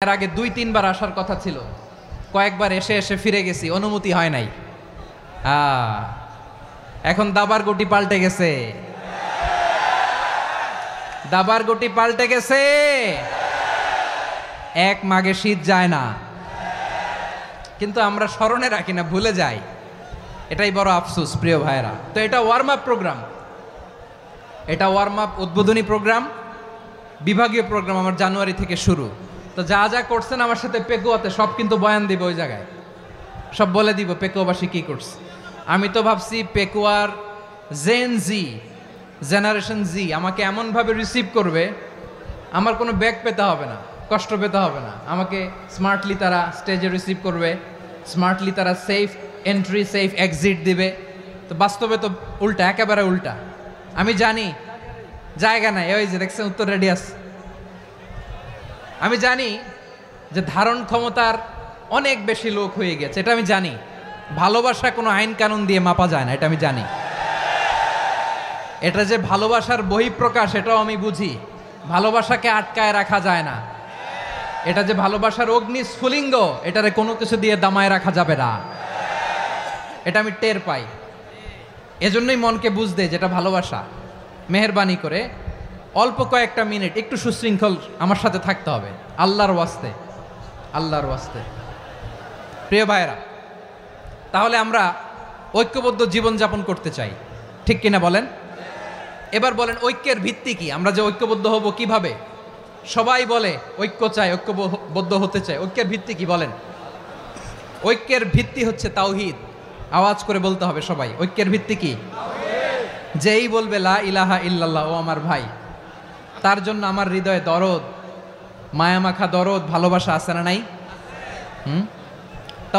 এর আগে ২-৩ বার আসার কথা ছিল, কয়েকবার এসে এসে ফিরে গেছি, অনুমতি হয় নাই। এখন দাবার গুটি পাল্টে গেছে, দাবার গুটি পাল্টে গেছে। এক মাঘে শীত যায় না, কিন্তু আমরা স্মরণে রাখি না, ভুলে যাই। এটাই বড় আফসোস প্রিয় ভাইরা। তো এটা ওয়ার্ম আপ প্রোগ্রাম, এটা ওয়ার্ম আপ উদ্বোধনী প্রোগ্রাম, বিভাগীয় প্রোগ্রাম আমার জানুয়ারি থেকে শুরু। তো যা যা করছেন আমার সাথে পেকুয়াতে সব কিন্তু বয়ান দিব, ওই জায়গায় সব বলে দিব পেকুয়াবাসী কি করছে। আমি তো ভাবছি পেকুয়ার জেনারেশন জি আমাকে এমনভাবে রিসিভ করবে, আমার কোনো ব্যাক পেতে হবে না, কষ্ট পেতে হবে না। আমাকে স্মার্টলি তারা স্টেজে রিসিভ করবে, স্মার্টলি তারা সেফ এন্ট্রি সেফ এক্সিট দিবে। তো বাস্তবে তো উল্টা, একেবারে উল্টা। আমি জানি জায়গা নাই, ওই যে দেখছেন উত্তর রেডি আছে। আমি জানি যে ধারণ ক্ষমতার অনেক বেশি লোক হয়ে গেছে, এটা আমি জানি। ভালোবাসা কোনো আইন কানুন দিয়ে মাপা যায় না, এটা আমি জানি। এটা যে ভালোবাসার বহিঃপ্রকাশ, এটাও আমি বুঝি। ভালোবাসাকে আটকায় রাখা যায় না। এটা যে ভালোবাসার অগ্নি স্ফুলিঙ্গ, এটারে কোনো কিছু দিয়ে দামায় রাখা যাবে না, এটা আমি টের পাই। এজন্যই মনকে বুঝতে যেটা ভালোবাসা। মেহেরবানি করে অল্প কয়েকটা মিনিট একটু সুশৃঙ্খল আমার সাথে থাকতে হবে, আল্লাহর ওয়াস্তে, আল্লাহর ওয়াস্তে। প্রিয় ভাইরা, তাহলে আমরা ঐক্যবদ্ধ জীবনযাপন করতে চাই, ঠিক কিনা বলেন? এবার বলেন ঐক্যের ভিত্তি কি? আমরা যে ঐক্যবদ্ধ হব কিভাবে? সবাই বলে ঐক্য চাই, ঐক্যবদ্ধ হতে চাই। ঐক্যের ভিত্তি কি বলেন? ঐক্যের ভিত্তি হচ্ছে তাওহীদ। আওয়াজ করে বলতে হবে সবাই, ঐক্যের ভিত্তি কি? যেই বলবে লা ইলাহা ইল্লাল্লাহ, ও আমার ভাই, তার জন্য আমার হৃদয়ে দরদ, মায়ামাখা দরদ, ভালোবাসা আছে না নাই?